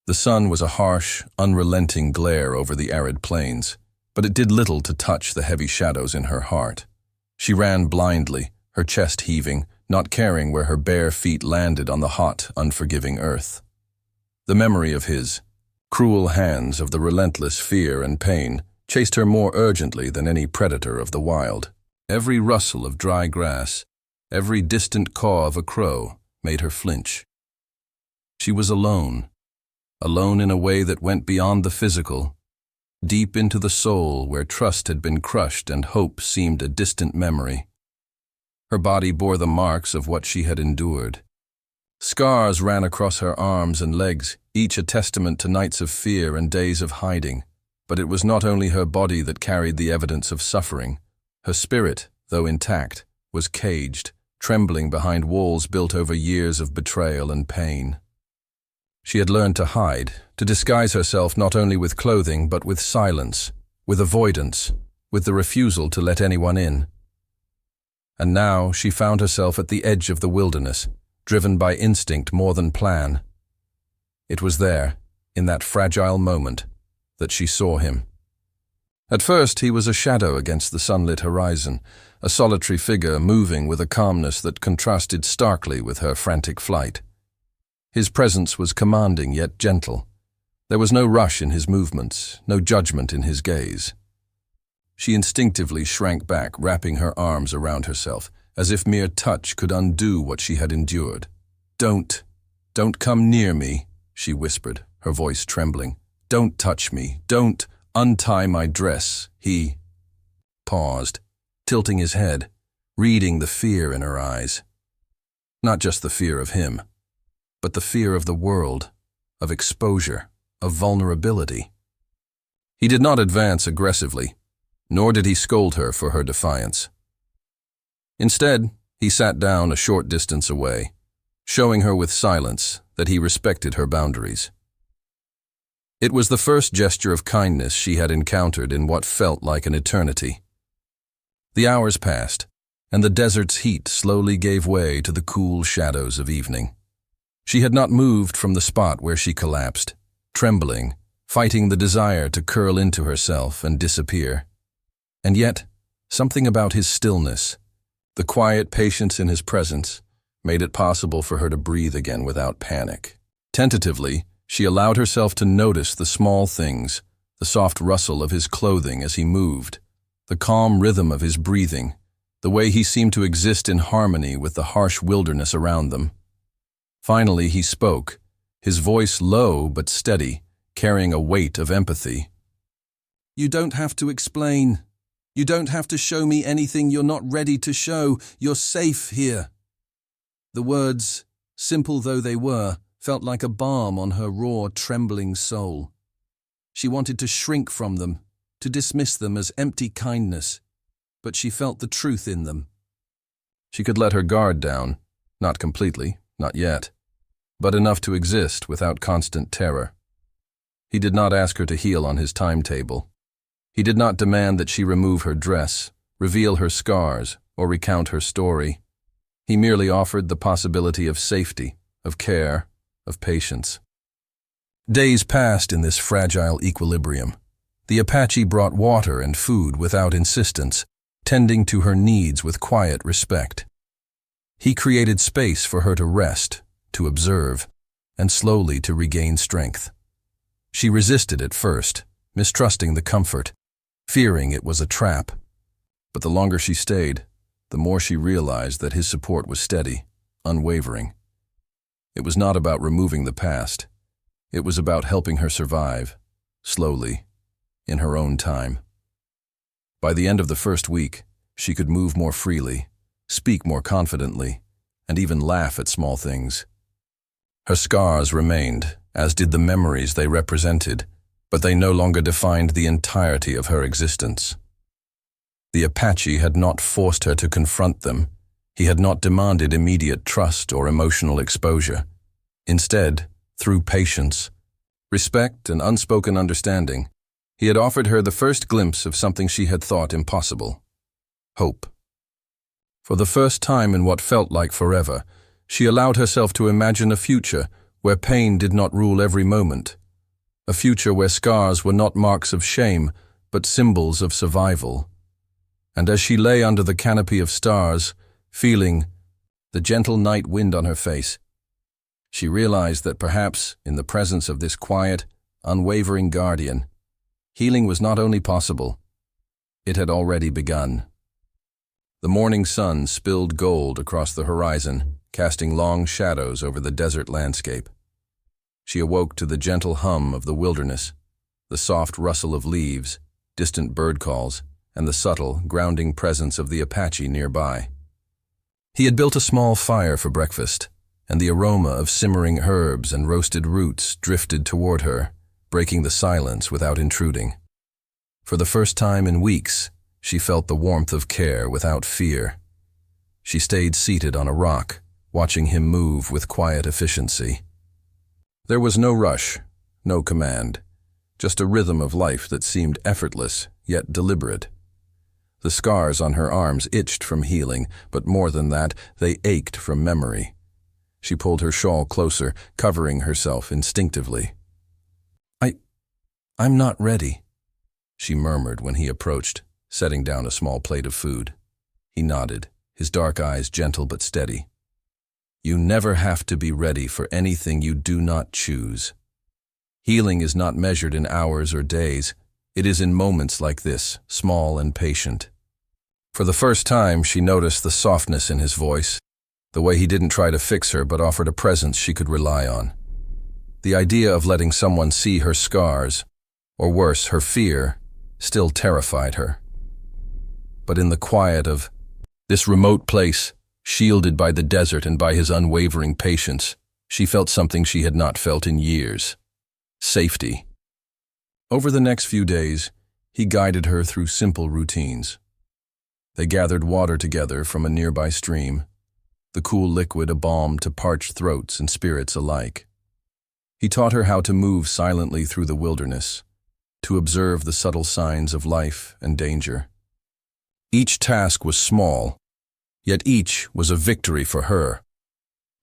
The sun was a harsh, unrelenting glare over the arid plains, but it did little to touch the heavy shadows in her heart. She ran blindly, her chest heaving, not caring where her bare feet landed on the hot, unforgiving earth. The memory of his cruel hands, of the relentless fear and pain, chased her more urgently than any predator of the wild. Every rustle of dry grass, every distant caw of a crow, made her flinch. She was alone in a way that went beyond the physical, deep into the soul where trust had been crushed and hope seemed a distant memory. Her body bore the marks of what she had endured. Scars ran across her arms and legs, each a testament to nights of fear and days of hiding. But it was not only her body that carried the evidence of suffering. Her spirit, though intact, was caged, trembling behind walls built over years of betrayal and pain. She had learned to hide, to disguise herself not only with clothing but with silence, with avoidance, with the refusal to let anyone in. And now she found herself at the edge of the wilderness, driven by instinct more than plan. It was there, in that fragile moment, that she saw him. At first he was a shadow against the sunlit horizon, a solitary figure moving with a calmness that contrasted starkly with her frantic flight. His presence was commanding yet gentle. There was no rush in his movements, no judgment in his gaze. She instinctively shrank back, wrapping her arms around herself, as if mere touch could undo what she had endured. Don't come near me," she whispered, her voice trembling. "Don't touch me. Don't untie my dress." He paused, tilting his head, reading the fear in her eyes. Not just the fear of him, but the fear of the world, of exposure, of vulnerability. He did not advance aggressively, nor did he scold her for her defiance. Instead, he sat down a short distance away, showing her with silence that he respected her boundaries. It was the first gesture of kindness she had encountered in what felt like an eternity. The hours passed, and the desert's heat slowly gave way to the cool shadows of evening. She had not moved from the spot where she collapsed, trembling, fighting the desire to curl into herself and disappear. And yet, something about his stillness, the quiet patience in his presence, made it possible for her to breathe again without panic. Tentatively, she allowed herself to notice the small things, the soft rustle of his clothing as he moved, the calm rhythm of his breathing, the way he seemed to exist in harmony with the harsh wilderness around them. Finally he spoke, his voice low but steady, carrying a weight of empathy. "You don't have to explain. You don't have to show me anything you're not ready to show. You're safe here." The words, simple though they were, felt like a balm on her raw, trembling soul. She wanted to shrink from them, to dismiss them as empty kindness, but she felt the truth in them. She could let her guard down, not completely, not yet, but enough to exist without constant terror. He did not ask her to heal on his timetable. He did not demand that she remove her dress, reveal her scars, or recount her story. He merely offered the possibility of safety, of care, of patience. Days passed in this fragile equilibrium. The Apache brought water and food without insistence, tending to her needs with quiet respect. He created space for her to rest, to observe, and slowly to regain strength. She resisted at first, mistrusting the comfort, fearing it was a trap. But the longer she stayed, the more she realized that his support was steady, unwavering. It was not about removing the past. It was about helping her survive, slowly, in her own time. By the end of the first week, she could move more freely, speak more confidently, and even laugh at small things. Her scars remained, as did the memories they represented, but they no longer defined the entirety of her existence. The Apache had not forced her to confront them. He had not demanded immediate trust or emotional exposure. Instead, through patience, respect, and unspoken understanding, he had offered her the first glimpse of something she had thought impossible: hope. For the first time in what felt like forever, she allowed herself to imagine a future where pain did not rule every moment, a future where scars were not marks of shame, but symbols of survival. And as she lay under the canopy of stars, feeling the gentle night wind on her face, she realized that perhaps, in the presence of this quiet, unwavering guardian, healing was not only possible, it had already begun. The morning sun spilled gold across the horizon, casting long shadows over the desert landscape. She awoke to the gentle hum of the wilderness, the soft rustle of leaves, distant bird calls, and the subtle, grounding presence of the Apache nearby. He had built a small fire for breakfast, and the aroma of simmering herbs and roasted roots drifted toward her, breaking the silence without intruding. For the first time in weeks, she felt the warmth of care without fear. She stayed seated on a rock, watching him move with quiet efficiency. There was no rush, no command, just a rhythm of life that seemed effortless, yet deliberate. The scars on her arms itched from healing, but more than that, they ached from memory. She pulled her shawl closer, covering herself instinctively. I'm not ready," she murmured when he approached, setting down a small plate of food. He nodded, his dark eyes gentle but steady. "You never have to be ready for anything you do not choose. Healing is not measured in hours or days. It is in moments like this, small and patient." For the first time, she noticed the softness in his voice, the way he didn't try to fix her but offered a presence she could rely on. The idea of letting someone see her scars, or worse, her fear, still terrified her. But in the quiet of this remote place, shielded by the desert and by his unwavering patience, she felt something she had not felt in years: safety. Over the next few days, he guided her through simple routines. They gathered water together from a nearby stream, the cool liquid a balm to parched throats and spirits alike. He taught her how to move silently through the wilderness, to observe the subtle signs of life and danger. Each task was small, yet each was a victory for her,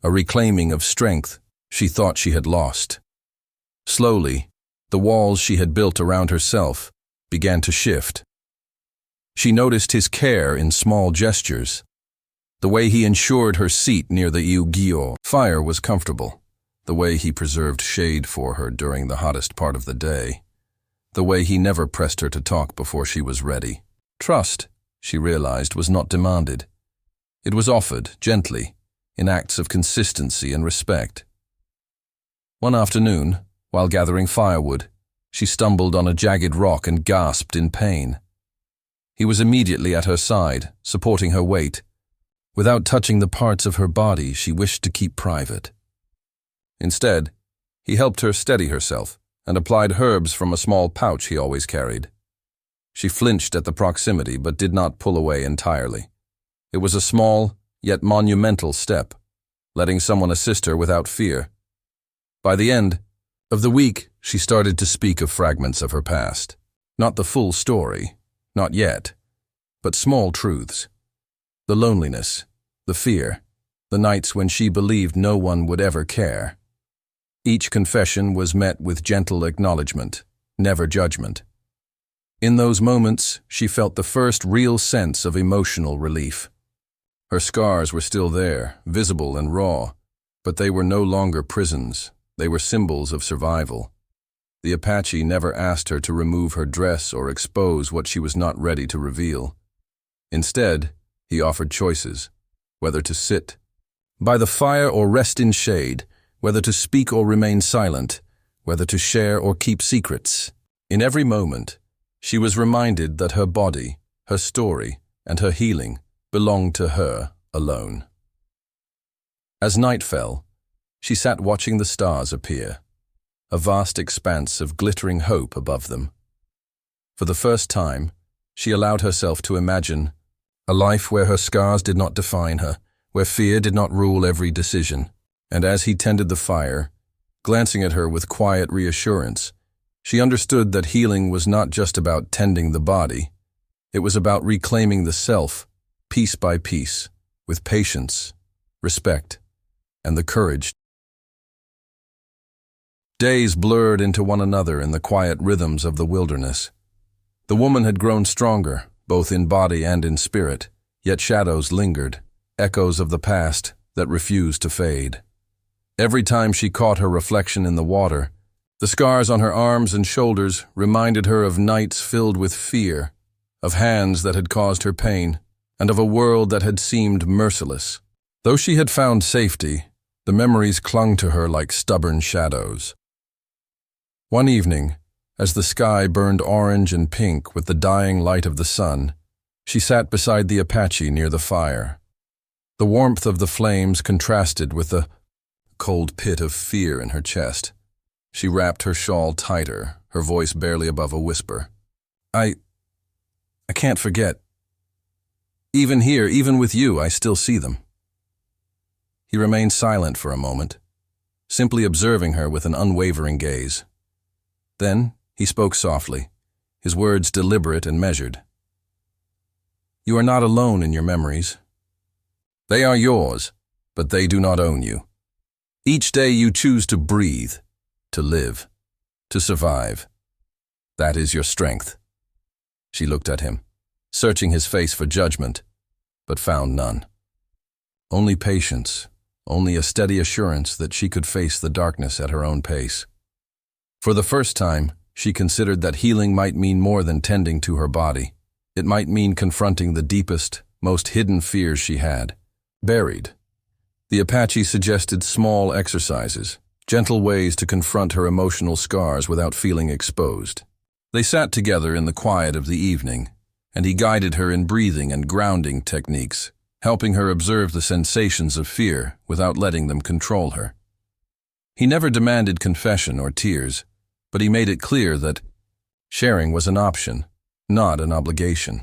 a reclaiming of strength she thought she had lost. Slowly, the walls she had built around herself began to shift. She noticed his care in small gestures. The way he ensured her seat near the Yu-Gi-Oh fire was comfortable, the way he preserved shade for her during the hottest part of the day, the way he never pressed her to talk before she was ready. Trust, she realized, was not demanded. It was offered, gently, in acts of consistency and respect. One afternoon, while gathering firewood, she stumbled on a jagged rock and gasped in pain. He was immediately at her side, supporting her weight, without touching the parts of her body she wished to keep private. Instead, he helped her steady herself and applied herbs from a small pouch he always carried. She flinched at the proximity but did not pull away entirely. It was a small, yet monumental step, letting someone assist her without fear. By the end of the week, she started to speak of fragments of her past. Not the full story, not yet, but small truths. The loneliness, the fear, the nights when she believed no one would ever care. Each confession was met with gentle acknowledgement, never judgment. In those moments, she felt the first real sense of emotional relief. Her scars were still there, visible and raw, but they were no longer prisons. They were symbols of survival. The Apache never asked her to remove her dress or expose what she was not ready to reveal. Instead, he offered choices, whether to sit by the fire or rest in shade, whether to speak or remain silent, whether to share or keep secrets. In every moment, she was reminded that her body, her story, and her healing belonged to her alone. As night fell, she sat watching the stars appear, a vast expanse of glittering hope above them. For the first time, she allowed herself to imagine a life where her scars did not define her, where fear did not rule every decision. And as he tended the fire, glancing at her with quiet reassurance, she understood that healing was not just about tending the body. It was about reclaiming the self, piece by piece, with patience, respect, and the courage Days blurred into one another in the quiet rhythms of the wilderness. The woman had grown stronger, both in body and in spirit, yet shadows lingered, echoes of the past that refused to fade. Every time she caught her reflection in the water, the scars on her arms and shoulders reminded her of nights filled with fear, of hands that had caused her pain, and of a world that had seemed merciless. Though she had found safety, the memories clung to her like stubborn shadows. One evening, as the sky burned orange and pink with the dying light of the sun, she sat beside the Apache near the fire. The warmth of the flames contrasted with the cold pit of fear in her chest. She wrapped her shawl tighter, her voice barely above a whisper. I can't forget. Even here, even with you, I still see them." He remained silent for a moment, simply observing her with an unwavering gaze. Then he spoke softly, his words deliberate and measured. "You are not alone in your memories. They are yours, but they do not own you. Each day you choose to breathe, to live, to survive. That is your strength." She looked at him, searching his face for judgment, but found none. Only patience, only a steady assurance that she could face the darkness at her own pace. For the first time, she considered that healing might mean more than tending to her body. It might mean confronting the deepest, most hidden fears she had, buried. The Apache suggested small exercises, gentle ways to confront her emotional scars without feeling exposed. They sat together in the quiet of the evening, and he guided her in breathing and grounding techniques, helping her observe the sensations of fear without letting them control her. He never demanded confession or tears, but he made it clear that sharing was an option, not an obligation.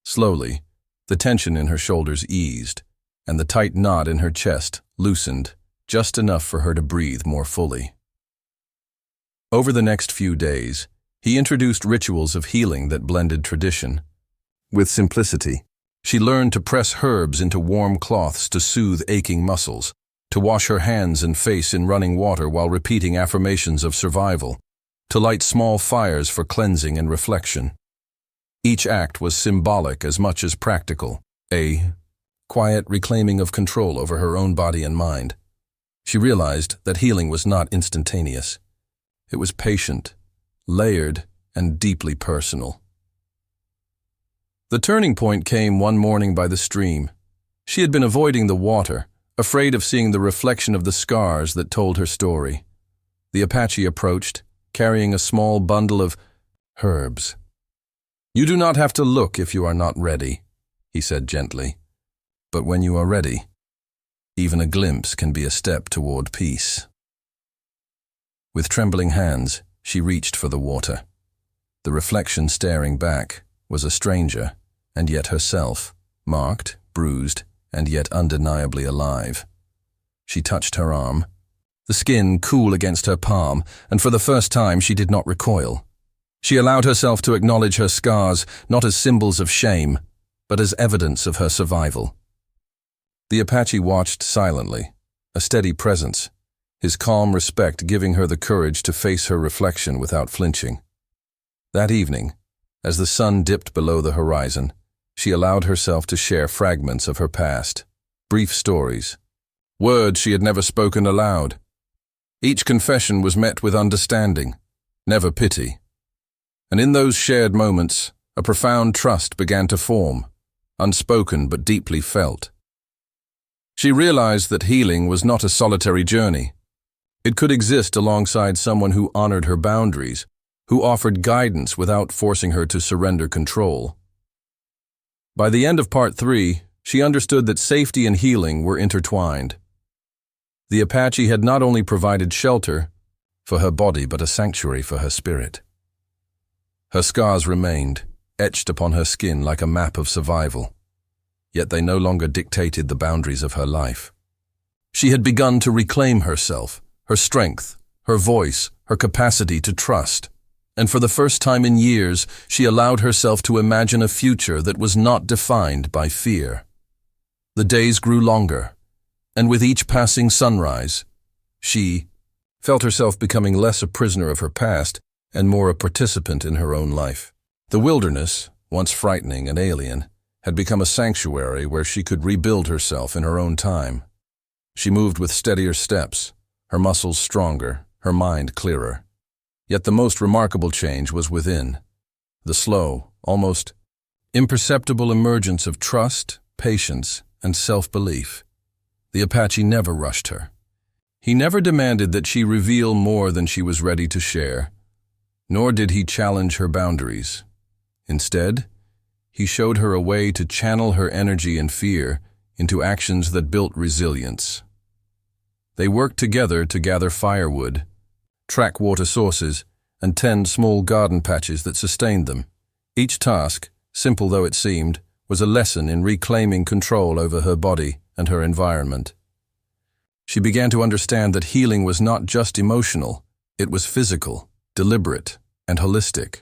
Slowly, the tension in her shoulders eased, and the tight knot in her chest loosened, just enough for her to breathe more fully. Over the next few days, he introduced rituals of healing that blended tradition with simplicity. She learned to press herbs into warm cloths to soothe aching muscles, to wash her hands and face in running water while repeating affirmations of survival, to light small fires for cleansing and reflection. Each act was symbolic as much as practical, a quiet reclaiming of control over her own body and mind. She realized that healing was not instantaneous. It was patient, layered, and deeply personal. The turning point came one morning by the stream. She had been avoiding the water, afraid of seeing the reflection of the scars that told her story. The Apache approached, carrying a small bundle of herbs. "You do not have to look if you are not ready," he said gently. "But when you are ready, even a glimpse can be a step toward peace." With trembling hands, she reached for the water. The reflection staring back was a stranger, and yet herself, marked, bruised, and yet undeniably alive. She touched her arm, the skin cool against her palm, and for the first time she did not recoil. She allowed herself to acknowledge her scars not as symbols of shame, but as evidence of her survival. The Apache watched silently, a steady presence, his calm respect giving her the courage to face her reflection without flinching. That evening, as the sun dipped below the horizon, she allowed herself to share fragments of her past, brief stories, words she had never spoken aloud. Each confession was met with understanding, never pity. And in those shared moments, a profound trust began to form, unspoken but deeply felt. She realized that healing was not a solitary journey. It could exist alongside someone who honored her boundaries, who offered guidance without forcing her to surrender control. By the end of Part 3, she understood that safety and healing were intertwined. The Apache had not only provided shelter for her body but a sanctuary for her spirit. Her scars remained, etched upon her skin like a map of survival, yet they no longer dictated the boundaries of her life. She had begun to reclaim herself, her strength, her voice, her capacity to trust. And for the first time in years, she allowed herself to imagine a future that was not defined by fear. The days grew longer, and with each passing sunrise, she felt herself becoming less a prisoner of her past and more a participant in her own life. The wilderness, once frightening and alien, had become a sanctuary where she could rebuild herself in her own time. She moved with steadier steps, her muscles stronger, her mind clearer. Yet the most remarkable change was within. The slow, almost imperceptible emergence of trust, patience, and self-belief. The Apache never rushed her. He never demanded that she reveal more than she was ready to share, nor did he challenge her boundaries. Instead, he showed her a way to channel her energy and fear into actions that built resilience. They worked together to gather firewood, track water sources, and tend small garden patches that sustained them. Each task, simple though it seemed, was a lesson in reclaiming control over her body and her environment. She began to understand that healing was not just emotional, it was physical, deliberate, and holistic.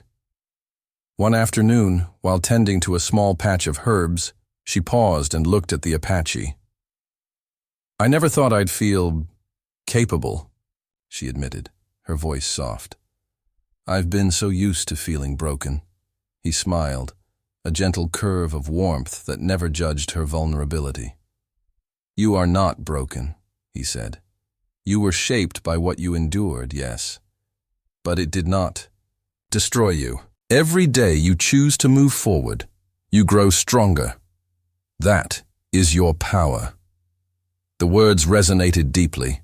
One afternoon, while tending to a small patch of herbs, she paused and looked at the Apache. "I never thought I'd feel capable," she admitted, her voice soft. "I've been so used to feeling broken." He smiled, a gentle curve of warmth that never judged her vulnerability. "You are not broken," he said. "You were shaped by what you endured, yes. But it did not destroy you. Every day you choose to move forward, you grow stronger. That is your power." The words resonated deeply.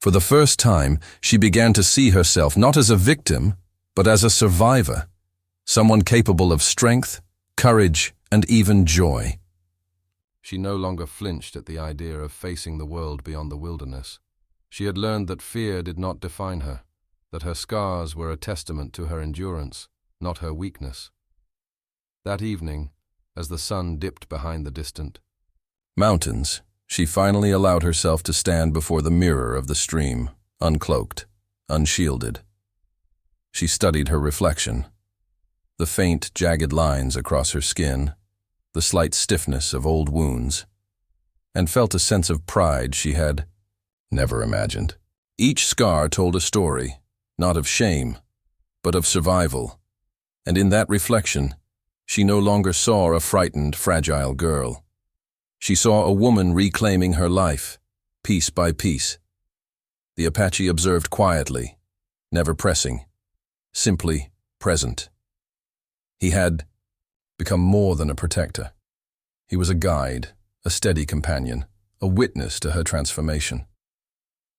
For the first time, she began to see herself not as a victim, but as a survivor, someone capable of strength, courage, and even joy. She no longer flinched at the idea of facing the world beyond the wilderness. She had learned that fear did not define her, that her scars were a testament to her endurance, not her weakness. That evening, as the sun dipped behind the distant mountains, she finally allowed herself to stand before the mirror of the stream, uncloaked, unshielded. She studied her reflection, the faint, jagged lines across her skin, the slight stiffness of old wounds, and felt a sense of pride she had never imagined. Each scar told a story, not of shame, but of survival, and in that reflection, she no longer saw a frightened, fragile girl. She saw a woman reclaiming her life, piece by piece. The Apache observed quietly, never pressing, simply present. He had become more than a protector. He was a guide, a steady companion, a witness to her transformation.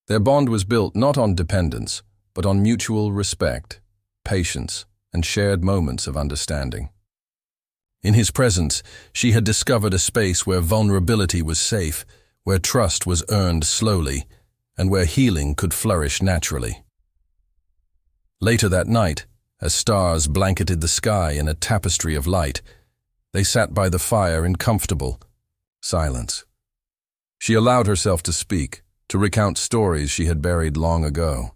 Their bond was built not on dependence, but on mutual respect, patience, and shared moments of understanding. In his presence, she had discovered a space where vulnerability was safe, where trust was earned slowly, and where healing could flourish naturally. Later that night, as stars blanketed the sky in a tapestry of light, they sat by the fire in comfortable silence. She allowed herself to speak, to recount stories she had buried long ago.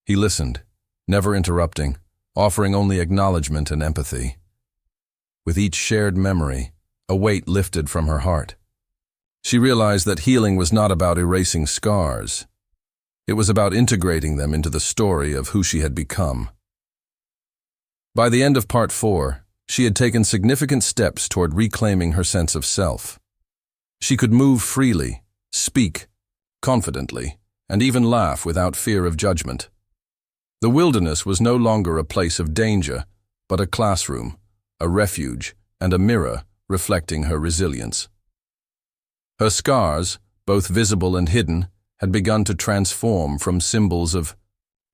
He listened, never interrupting, offering only acknowledgement and empathy. With each shared memory, a weight lifted from her heart. She realized that healing was not about erasing scars. It was about integrating them into the story of who she had become. By the end of Part 4, she had taken significant steps toward reclaiming her sense of self. She could move freely, speak confidently, and even laugh without fear of judgment. The wilderness was no longer a place of danger, but a classroom, a refuge, and a mirror reflecting her resilience. Her scars, both visible and hidden, had begun to transform from symbols of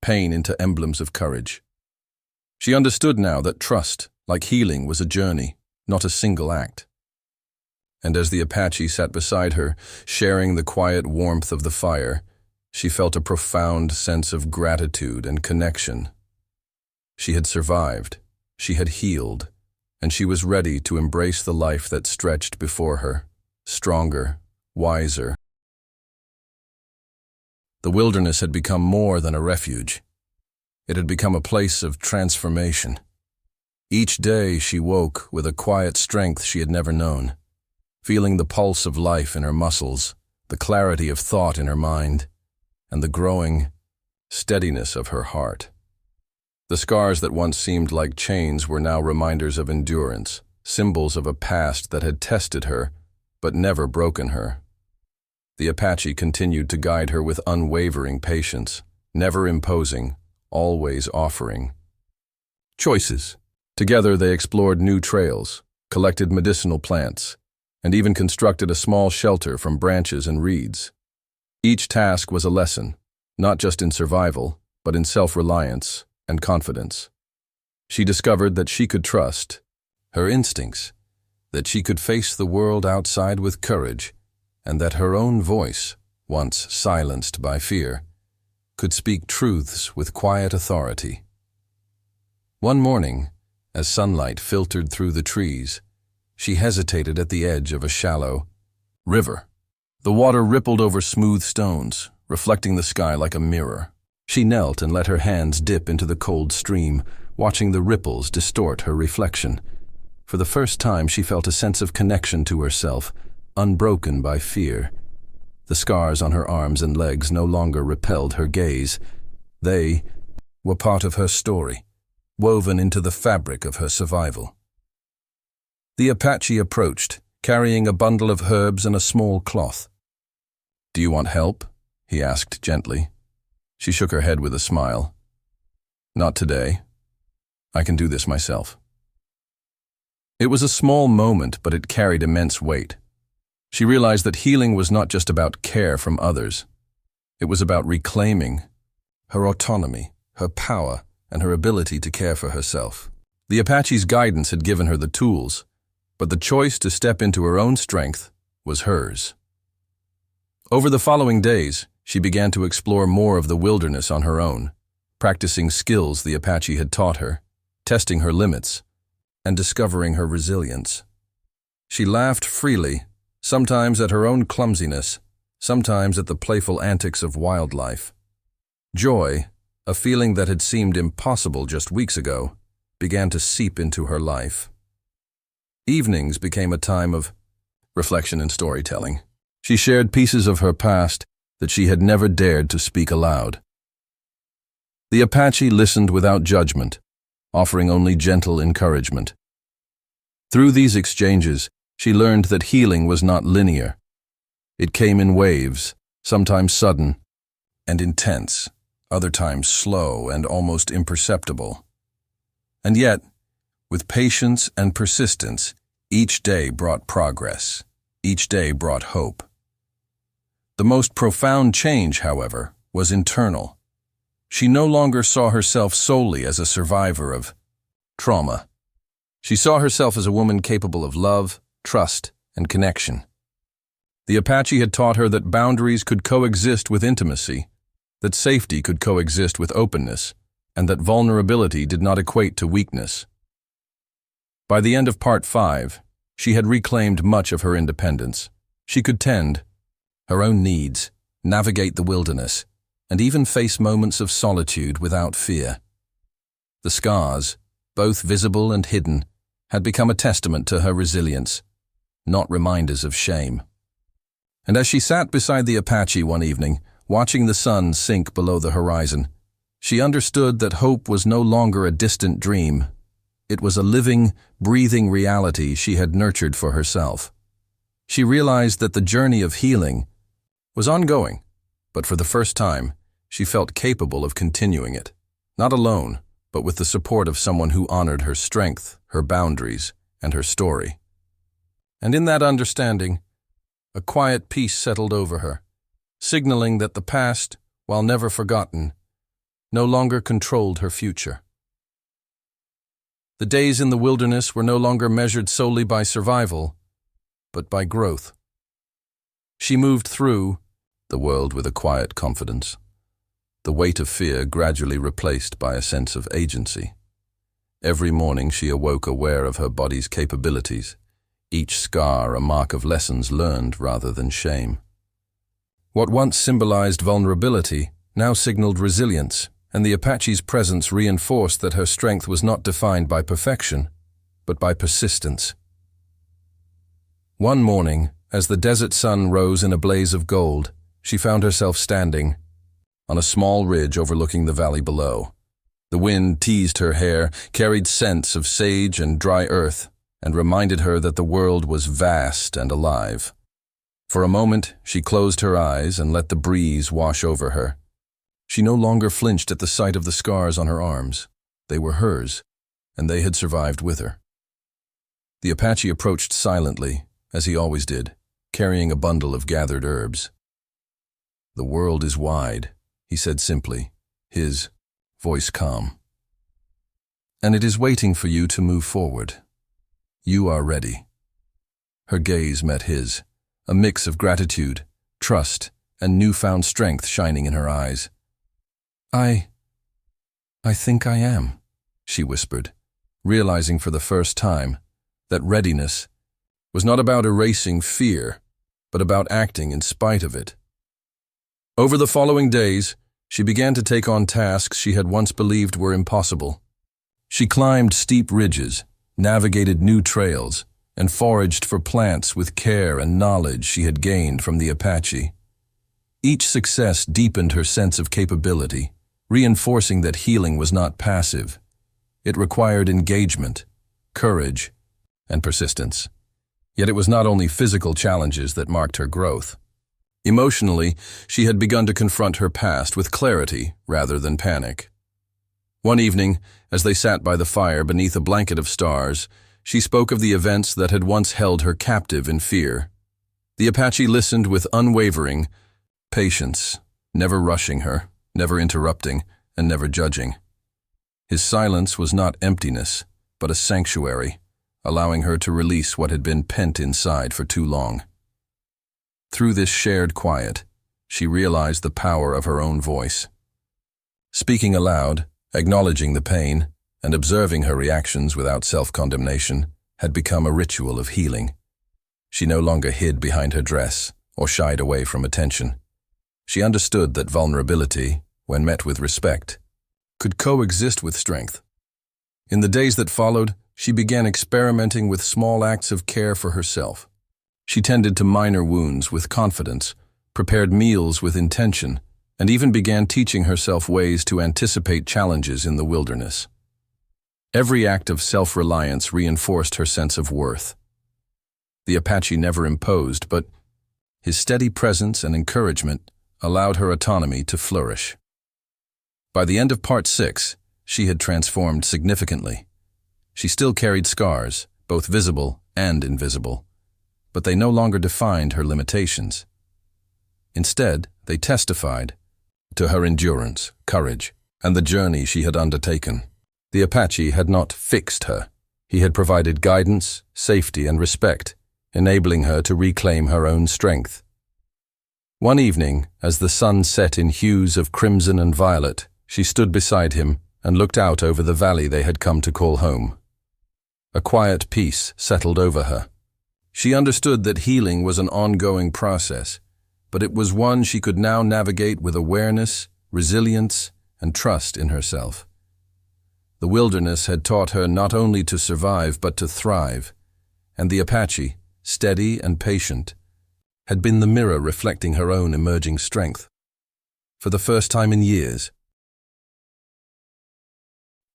pain into emblems of courage. She understood now that trust, like healing, was a journey, not a single act. And as the Apache sat beside her, sharing the quiet warmth of the fire, she felt a profound sense of gratitude and connection. She had survived, she had healed, and she was ready to embrace the life that stretched before her, stronger, wiser. The wilderness had become more than a refuge. It had become a place of transformation. Each day she woke with a quiet strength she had never known, feeling the pulse of life in her muscles, the clarity of thought in her mind, and the growing steadiness of her heart. The scars that once seemed like chains were now reminders of endurance, symbols of a past that had tested her, but never broken her. The Apache continued to guide her with unwavering patience, never imposing, always offering. Choices. Together they explored new trails, collected medicinal plants, and even constructed a small shelter from branches and reeds. Each task was a lesson, not just in survival, but in self-reliance and confidence. She discovered that she could trust her instincts, that she could face the world outside with courage, and that her own voice, once silenced by fear, could speak truths with quiet authority. One morning, as sunlight filtered through the trees, she hesitated at the edge of a shallow river. The water rippled over smooth stones, reflecting the sky like a mirror. She knelt and let her hands dip into the cold stream, watching the ripples distort her reflection. For the first time, she felt a sense of connection to herself, unbroken by fear. The scars on her arms and legs no longer repelled her gaze. They were part of her story, woven into the fabric of her survival. The Apache approached, carrying a bundle of herbs and a small cloth. "Do you want help?" he asked gently. She shook her head with a smile. "Not today. I can do this myself." It was a small moment, but it carried immense weight. She realized that healing was not just about care from others. It was about reclaiming her autonomy, her power, and her ability to care for herself. The Apache's guidance had given her the tools, but the choice to step into her own strength was hers. Over the following days, she began to explore more of the wilderness on her own, practicing skills the Apache had taught her, testing her limits, and discovering her resilience. She laughed freely, sometimes at her own clumsiness, sometimes at the playful antics of wildlife. Joy, a feeling that had seemed impossible just weeks ago, began to seep into her life. Evenings became a time of reflection and storytelling. She shared pieces of her past that she had never dared to speak aloud. The Apache listened without judgment, offering only gentle encouragement. Through these exchanges, she learned that healing was not linear. It came in waves, sometimes sudden and intense, other times slow and almost imperceptible. And yet, with patience and persistence, each day brought progress. Each day brought hope. The most profound change, however, was internal. She no longer saw herself solely as a survivor of trauma. She saw herself as a woman capable of love, trust, and connection. The Apache had taught her that boundaries could coexist with intimacy, that safety could coexist with openness, and that vulnerability did not equate to weakness. By the end of Part 5, she had reclaimed much of her independence. She could tend her own needs, navigate the wilderness, and even face moments of solitude without fear. The scars, both visible and hidden, had become a testament to her resilience, not reminders of shame. And as she sat beside the Apache one evening, watching the sun sink below the horizon, she understood that hope was no longer a distant dream. It was a living, breathing reality she had nurtured for herself. She realized that the journey of healing was ongoing, but for the first time, she felt capable of continuing it, not alone, but with the support of someone who honored her strength, her boundaries, and her story. And in that understanding, a quiet peace settled over her, signaling that the past, while never forgotten, no longer controlled her future. The days in the wilderness were no longer measured solely by survival, but by growth. She moved through the world with a quiet confidence, the weight of fear gradually replaced by a sense of agency. Every morning she awoke aware of her body's capabilities, each scar a mark of lessons learned rather than shame. What once symbolized vulnerability now signaled resilience, and the Apache's presence reinforced that her strength was not defined by perfection, but by persistence. One morning, as the desert sun rose in a blaze of gold, she found herself standing, on a small ridge overlooking the valley below. The wind teased her hair, carried scents of sage and dry earth, and reminded her that the world was vast and alive. For a moment, she closed her eyes and let the breeze wash over her. She no longer flinched at the sight of the scars on her arms. They were hers, and they had survived with her. The Apache approached silently, as he always did, carrying a bundle of gathered herbs. "The world is wide," he said simply, his voice calm. "And it is waiting for you to move forward. You are ready." Her gaze met his, a mix of gratitude, trust, and newfound strength shining in her eyes. I think I am," she whispered, realizing for the first time that readiness was not about erasing fear, but about acting in spite of it. Over the following days, she began to take on tasks she had once believed were impossible. She climbed steep ridges, navigated new trails, and foraged for plants with care and knowledge she had gained from the Apache. Each success deepened her sense of capability, reinforcing that healing was not passive. It required engagement, courage, and persistence. Yet it was not only physical challenges that marked her growth. Emotionally, she had begun to confront her past with clarity rather than panic. One evening, as they sat by the fire beneath a blanket of stars, she spoke of the events that had once held her captive in fear. The Apache listened with unwavering patience, never rushing her, never interrupting, and never judging. His silence was not emptiness, but a sanctuary, allowing her to release what had been pent inside for too long. Through this shared quiet, she realized the power of her own voice. Speaking aloud, acknowledging the pain, and observing her reactions without self-condemnation had become a ritual of healing. She no longer hid behind her dress or shied away from attention. She understood that vulnerability, when met with respect, could coexist with strength. In the days that followed, she began experimenting with small acts of care for herself. She tended to minor wounds with confidence, prepared meals with intention, and even began teaching herself ways to anticipate challenges in the wilderness. Every act of self-reliance reinforced her sense of worth. The Apache never imposed, but his steady presence and encouragement allowed her autonomy to flourish. By the end of Part 6, she had transformed significantly. She still carried scars, both visible and invisible, but they no longer defined her limitations. Instead, they testified to her endurance, courage, and the journey she had undertaken. The Apache had not fixed her. He had provided guidance, safety, and respect, enabling her to reclaim her own strength. One evening, as the sun set in hues of crimson and violet, she stood beside him and looked out over the valley they had come to call home. A quiet peace settled over her. She understood that healing was an ongoing process, but it was one she could now navigate with awareness, resilience, and trust in herself. The wilderness had taught her not only to survive but to thrive, and the Apache, steady and patient, had been the mirror reflecting her own emerging strength. For the first time in years,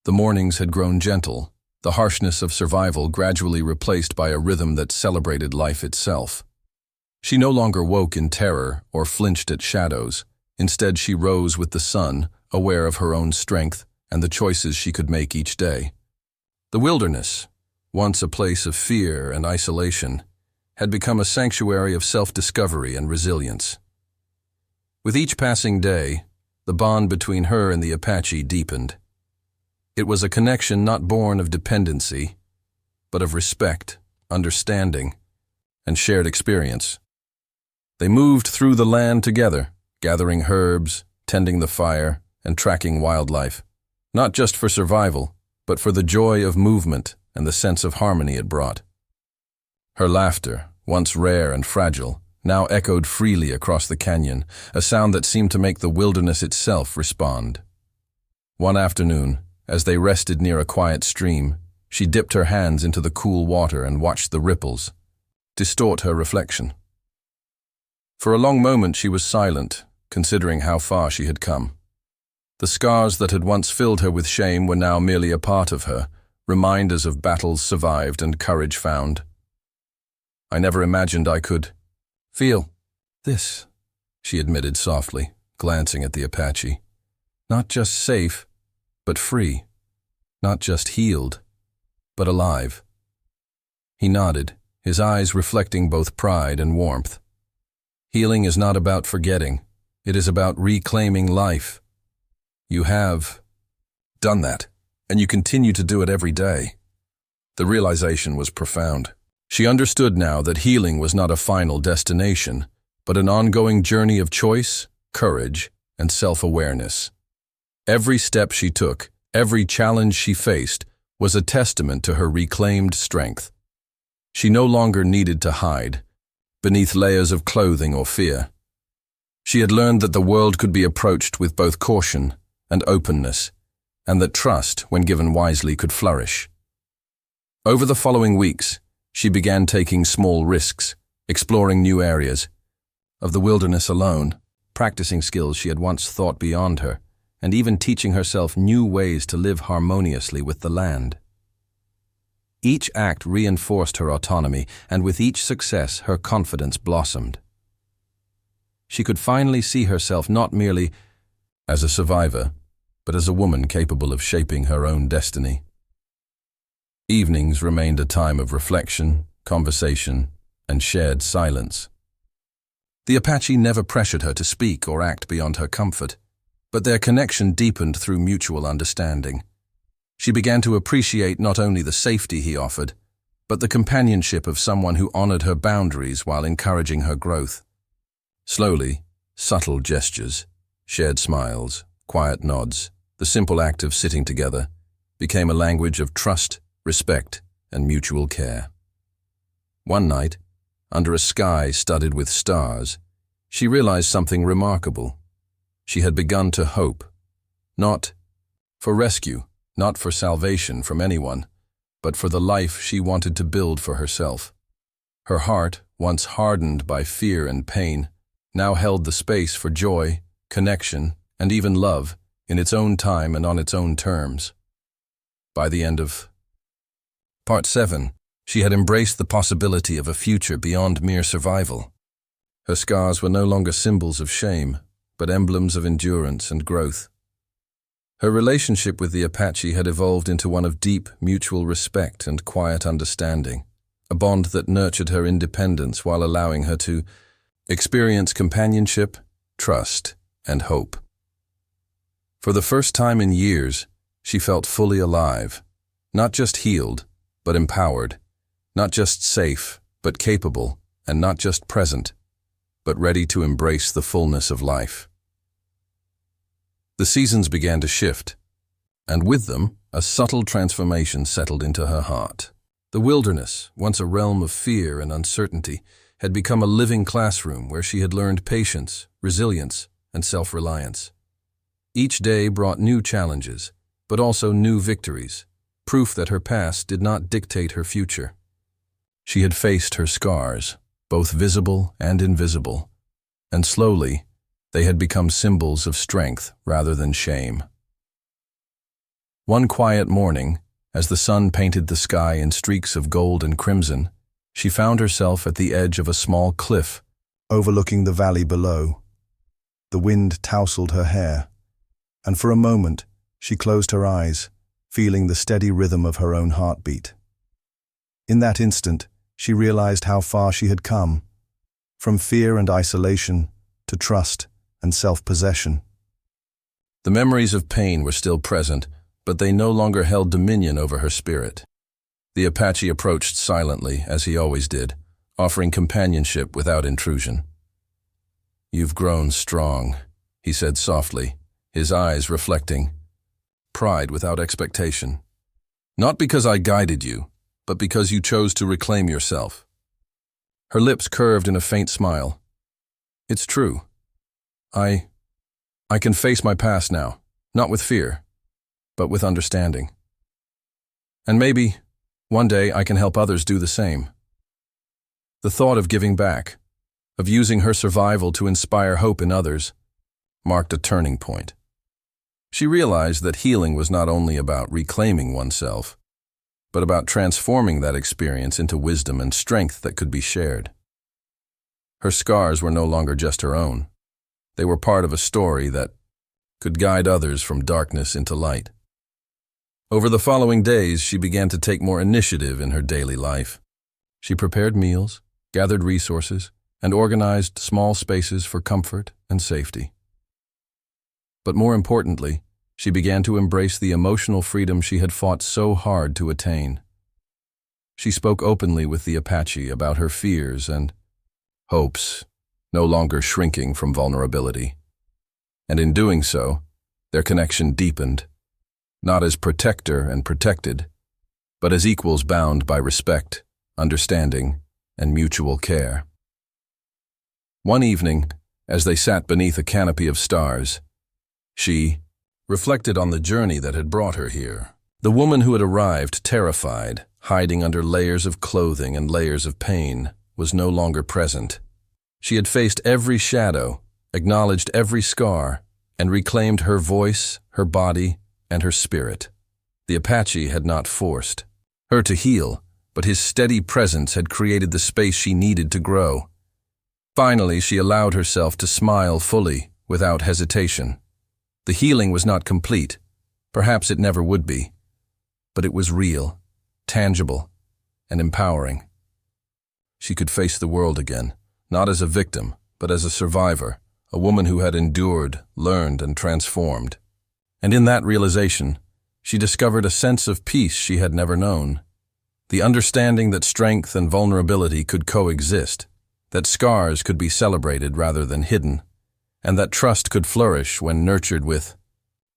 the mornings had grown gentle, the harshness of survival gradually replaced by a rhythm that celebrated life itself. She no longer woke in terror or flinched at shadows. Instead, she rose with the sun, aware of her own strength and the choices she could make each day. The wilderness, once a place of fear and isolation, had become a sanctuary of self-discovery and resilience. With each passing day, the bond between her and the Apache deepened. It was a connection not born of dependency, but of respect, understanding, and shared experience. They moved through the land together, gathering herbs, tending the fire, and tracking wildlife, not just for survival, but for the joy of movement and the sense of harmony it brought. Her laughter, once rare and fragile, now echoed freely across the canyon, a sound that seemed to make the wilderness itself respond. One afternoon, as they rested near a quiet stream, she dipped her hands into the cool water and watched the ripples distort her reflection. For a long moment she was silent, considering how far she had come. The scars that had once filled her with shame were now merely a part of her, reminders of battles survived and courage found. "I never imagined I could feel this," she admitted softly, glancing at the Apache. "Not just safe, but free. Not just healed, but alive." He nodded, his eyes reflecting both pride and warmth. "Healing is not about forgetting. It is about reclaiming life. You have done that, and you continue to do it every day." The realization was profound. She understood now that healing was not a final destination, but an ongoing journey of choice, courage, and self-awareness. Every step she took, every challenge she faced, was a testament to her reclaimed strength. She no longer needed to hide beneath layers of clothing or fear. She had learned that the world could be approached with both caution and openness, and that trust, when given wisely, could flourish. Over the following weeks, she began taking small risks, exploring new areas of the wilderness alone, practicing skills she had once thought beyond her, and even teaching herself new ways to live harmoniously with the land. Each act reinforced her autonomy, and with each success, her confidence blossomed. She could finally see herself not merely as a survivor, but as a woman capable of shaping her own destiny. Evenings remained a time of reflection, conversation, and shared silence. The Apache never pressured her to speak or act beyond her comfort, but their connection deepened through mutual understanding. She began to appreciate not only the safety he offered, but the companionship of someone who honored her boundaries while encouraging her growth. Slowly, subtle gestures, shared smiles, quiet nods, the simple act of sitting together, became a language of trust, respect, and mutual care. One night, under a sky studded with stars, she realized something remarkable. She had begun to hope, not for rescue, not for salvation from anyone, but for the life she wanted to build for herself. Her heart, once hardened by fear and pain, now held the space for joy, connection, and even love, in its own time and on its own terms. By the end of Part 7, she had embraced the possibility of a future beyond mere survival. Her scars were no longer symbols of shame, but emblems of endurance and growth. Her relationship with the Apache had evolved into one of deep mutual respect and quiet understanding, a bond that nurtured her independence while allowing her to experience companionship, trust, and hope. For the first time in years, she felt fully alive, not just healed, but empowered, not just safe, but capable, and not just present, but ready to embrace the fullness of life. The seasons began to shift, and with them, a subtle transformation settled into her heart. The wilderness, once a realm of fear and uncertainty, had become a living classroom where she had learned patience, resilience, and self-reliance. Each day brought new challenges, but also new victories, proof that her past did not dictate her future. She had faced her scars, both visible and invisible, and slowly, they had become symbols of strength rather than shame. One quiet morning, as the sun painted the sky in streaks of gold and crimson, she found herself at the edge of a small cliff, overlooking the valley below. The wind tousled her hair, and for a moment, she closed her eyes, feeling the steady rhythm of her own heartbeat. In that instant, she realized how far she had come, from fear and isolation to trust and self-possession. The memories of pain were still present, but they no longer held dominion over her spirit. The Apache approached silently, as he always did, offering companionship without intrusion. "You've grown strong," he said softly, his eyes reflecting pride without expectation. "Not because I guided you, but because you chose to reclaim yourself." Her lips curved in a faint smile. "It's true. I can face my past now, not with fear, but with understanding. And maybe, one day I can help others do the same." The thought of giving back, of using her survival to inspire hope in others, marked a turning point. She realized that healing was not only about reclaiming oneself, but about transforming that experience into wisdom and strength that could be shared. Her scars were no longer just her own. They were part of a story that could guide others from darkness into light. Over the following days, she began to take more initiative in her daily life. She prepared meals, gathered resources, and organized small spaces for comfort and safety. But more importantly, she began to embrace the emotional freedom she had fought so hard to attain. She spoke openly with the Apache about her fears and hopes, no longer shrinking from vulnerability. And in doing so, their connection deepened, not as protector and protected, but as equals bound by respect, understanding, and mutual care. One evening, as they sat beneath a canopy of stars, she reflected on the journey that had brought her here. The woman who had arrived terrified, hiding under layers of clothing and layers of pain, was no longer present. She had faced every shadow, acknowledged every scar, and reclaimed her voice, her body, and her spirit. The Apache had not forced her to heal, but his steady presence had created the space she needed to grow. Finally, she allowed herself to smile fully, without hesitation. The healing was not complete. Perhaps it never would be. But it was real, tangible, and empowering. She could face the world again, not as a victim, but as a survivor, a woman who had endured, learned, and transformed. And in that realization, she discovered a sense of peace she had never known. The understanding that strength and vulnerability could coexist, that scars could be celebrated rather than hidden, and that trust could flourish when nurtured with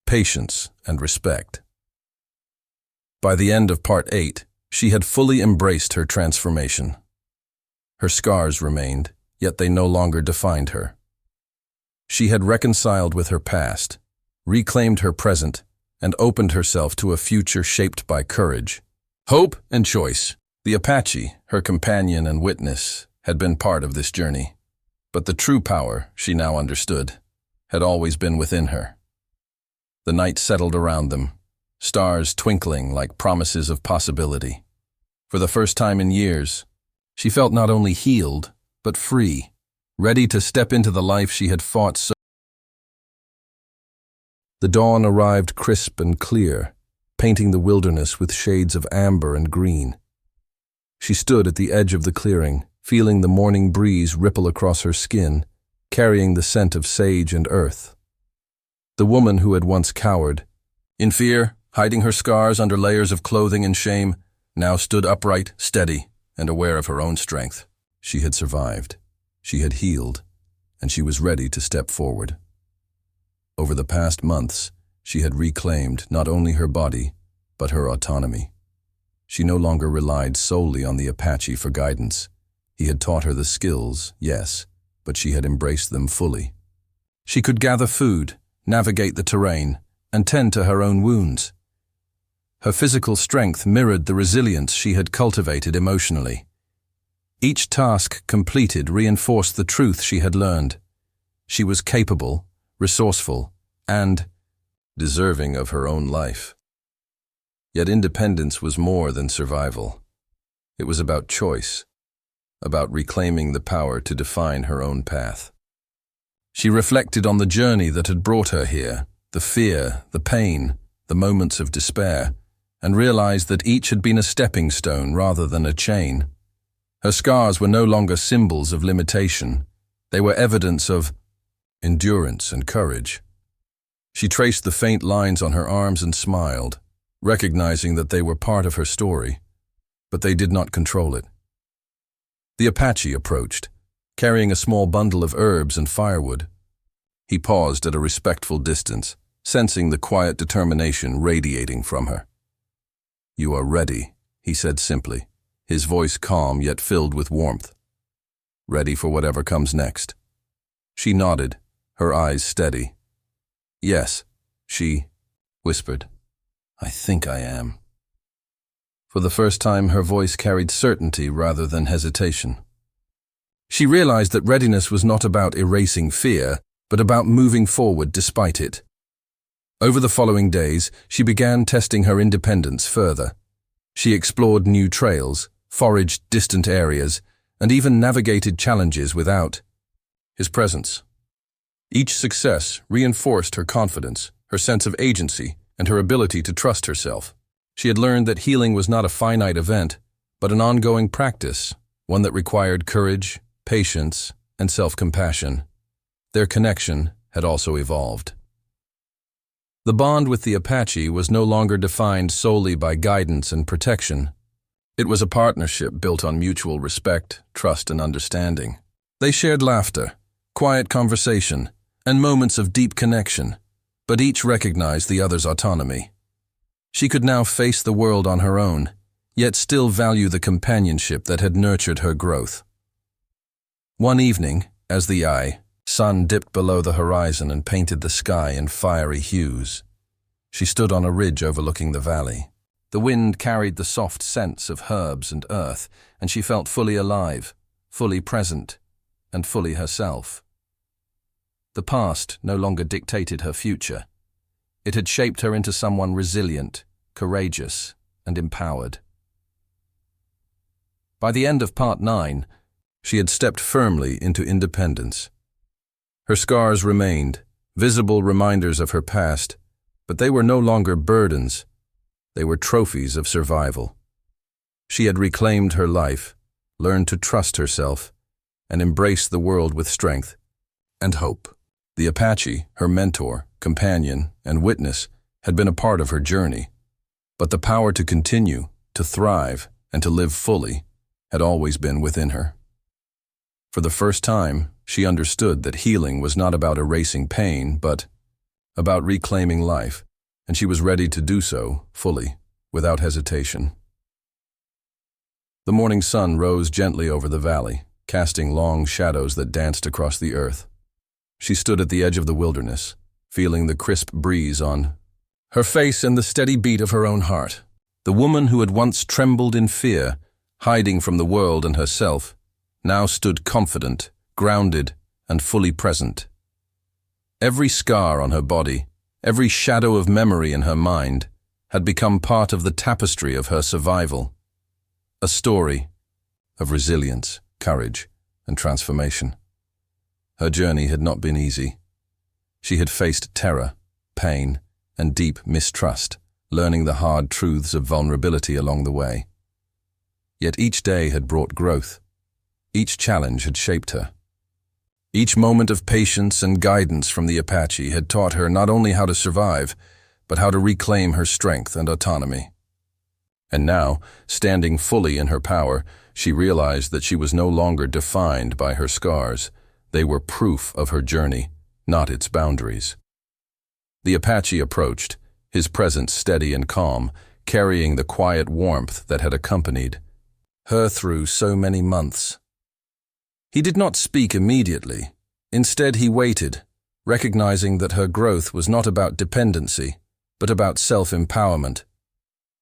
patience and respect. By the end of Part 8, she had fully embraced her transformation. Her scars remained, yet they no longer defined her. She had reconciled with her past, reclaimed her present, and opened herself to a future shaped by courage, hope, and choice. The Apache, her companion and witness, had been part of this journey. But the true power, she now understood, had always been within her. The night settled around them, stars twinkling like promises of possibility. For the first time in years, she felt not only healed, but free, ready to step into the life she had fought so. The dawn arrived crisp and clear, painting the wilderness with shades of amber and green. She stood at the edge of the clearing, feeling the morning breeze ripple across her skin, carrying the scent of sage and earth. The woman who had once cowered, in fear, hiding her scars under layers of clothing and shame, now stood upright, steady, and aware of her own strength. She had survived, she had healed, and she was ready to step forward. Over the past months, she had reclaimed not only her body, but her autonomy. She no longer relied solely on the Apache for guidance. He had taught her the skills, yes, but she had embraced them fully. She could gather food, navigate the terrain, and tend to her own wounds. Her physical strength mirrored the resilience she had cultivated emotionally. Each task completed reinforced the truth she had learned. She was capable, resourceful, and deserving of her own life. Yet independence was more than survival. It was about choice, about reclaiming the power to define her own path. She reflected on the journey that had brought her here, the fear, the pain, the moments of despair, and realized that each had been a stepping stone rather than a chain. Her scars were no longer symbols of limitation. They were evidence of endurance and courage. She traced the faint lines on her arms and smiled, recognizing that they were part of her story, but they did not control it. The Apache approached, carrying a small bundle of herbs and firewood. He paused at a respectful distance, sensing the quiet determination radiating from her. "You are ready," he said simply, his voice calm yet filled with warmth. "Ready for whatever comes next?" She nodded, her eyes steady. "Yes," she whispered. "I think I am." For the first time, her voice carried certainty rather than hesitation. She realized that readiness was not about erasing fear, but about moving forward despite it. Over the following days, she began testing her independence further. She explored new trails, foraged distant areas, and even navigated challenges without his presence. Each success reinforced her confidence, her sense of agency, and her ability to trust herself. She had learned that healing was not a finite event, but an ongoing practice, one that required courage, patience, and self-compassion. Their connection had also evolved. The bond with the Apache was no longer defined solely by guidance and protection. It was a partnership built on mutual respect, trust, and understanding. They shared laughter, quiet conversation, and moments of deep connection, but each recognized the other's autonomy. She could now face the world on her own, yet still value the companionship that had nurtured her growth. One evening, as the sun dipped below the horizon and painted the sky in fiery hues, she stood on a ridge overlooking the valley. The wind carried the soft scents of herbs and earth, and she felt fully alive, fully present, and fully herself. The past no longer dictated her future. It had shaped her into someone resilient, courageous, and empowered. By the end of Part 9, she had stepped firmly into independence. Her scars remained, visible reminders of her past, but they were no longer burdens. They were trophies of survival. She had reclaimed her life, learned to trust herself, and embrace the world with strength and hope. The Apache, her mentor, companion, and witness, had been a part of her journey, but the power to continue, to thrive, and to live fully had always been within her. For the first time, she understood that healing was not about erasing pain, but about reclaiming life, and she was ready to do so fully, without hesitation. The morning sun rose gently over the valley, casting long shadows that danced across the earth. She stood at the edge of the wilderness, feeling the crisp breeze on her face and the steady beat of her own heart. The woman who had once trembled in fear, hiding from the world and herself, now stood confident, grounded, and fully present. Every scar on her body, every shadow of memory in her mind, had become part of the tapestry of her survival. A story of resilience, courage, and transformation. Her journey had not been easy. She had faced terror, pain, and deep mistrust, learning the hard truths of vulnerability along the way. Yet each day had brought growth. Each challenge had shaped her. Each moment of patience and guidance from the Apache had taught her not only how to survive, but how to reclaim her strength and autonomy. And now, standing fully in her power, she realized that she was no longer defined by her scars. They were proof of her journey, not its boundaries. The Apache approached, his presence steady and calm, carrying the quiet warmth that had accompanied her through so many months. He did not speak immediately. Instead, he waited, recognizing that her growth was not about dependency, but about self-empowerment.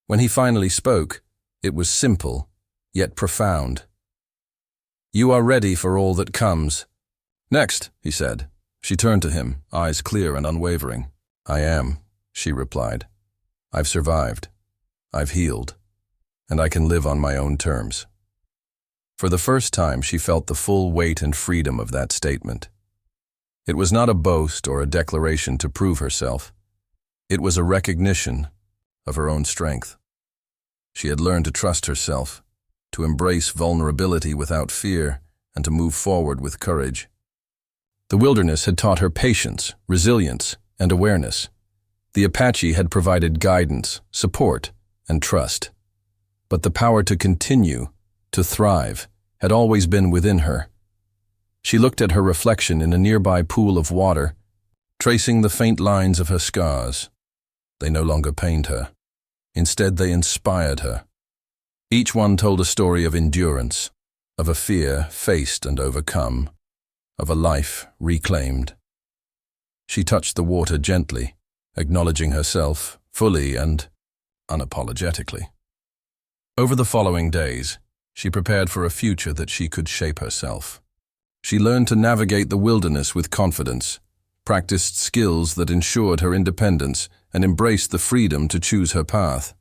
When he finally spoke, it was simple, yet profound. "You are ready for all that comes." "Next," he said. She turned to him, eyes clear and unwavering. "I am," she replied. "I've survived. I've healed. And I can live on my own terms." For the first time, she felt the full weight and freedom of that statement. It was not a boast or a declaration to prove herself. It was a recognition of her own strength. She had learned to trust herself, to embrace vulnerability without fear, and to move forward with courage. The wilderness had taught her patience, resilience, and awareness. The Apache had provided guidance, support, and trust. But the power to continue, to thrive, had always been within her. She looked at her reflection in a nearby pool of water, tracing the faint lines of her scars. They no longer pained her. Instead, they inspired her. Each one told a story of endurance, of a fear faced and overcome, of a life reclaimed. She touched the water gently, acknowledging herself fully and unapologetically. Over the following days, she prepared for a future that she could shape herself. She learned to navigate the wilderness with confidence, practiced skills that ensured her independence, and embraced the freedom to choose her path.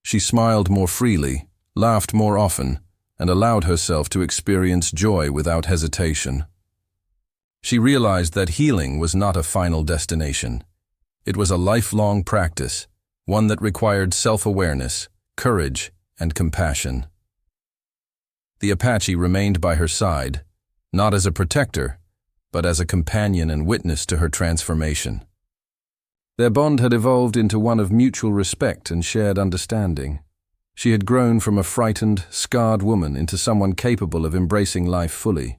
She smiled more freely, laughed more often, and allowed herself to experience joy without hesitation. She realized that healing was not a final destination. It was a lifelong practice, one that required self-awareness, courage, and compassion. The Apache remained by her side, not as a protector, but as a companion and witness to her transformation. Their bond had evolved into one of mutual respect and shared understanding. She had grown from a frightened, scarred woman into someone capable of embracing life fully.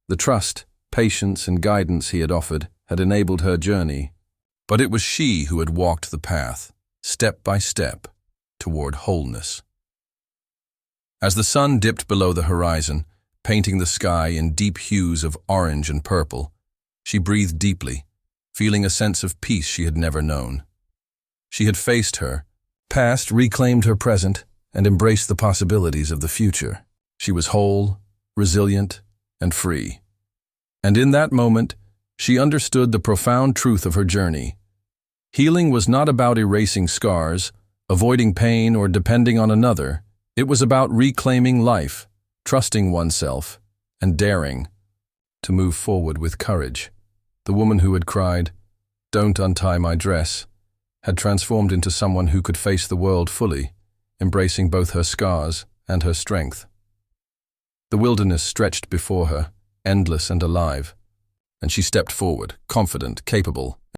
The trust, patience, and guidance he had offered had enabled her journey, but it was she who had walked the path, step by step, toward wholeness. As the sun dipped below the horizon, painting the sky in deep hues of orange and purple, she breathed deeply, feeling a sense of peace she had never known. She had faced her past, reclaimed her present, and embraced the possibilities of the future. She was whole, resilient, and free. And in that moment, she understood the profound truth of her journey. Healing was not about erasing scars, avoiding pain, or depending on another. It was about reclaiming life, trusting oneself, and daring to move forward with courage. The woman who had cried, "Don't untie my dress," had transformed into someone who could face the world fully, embracing both her scars and her strength. The wilderness stretched before her, endless and alive, and she stepped forward, confident, capable,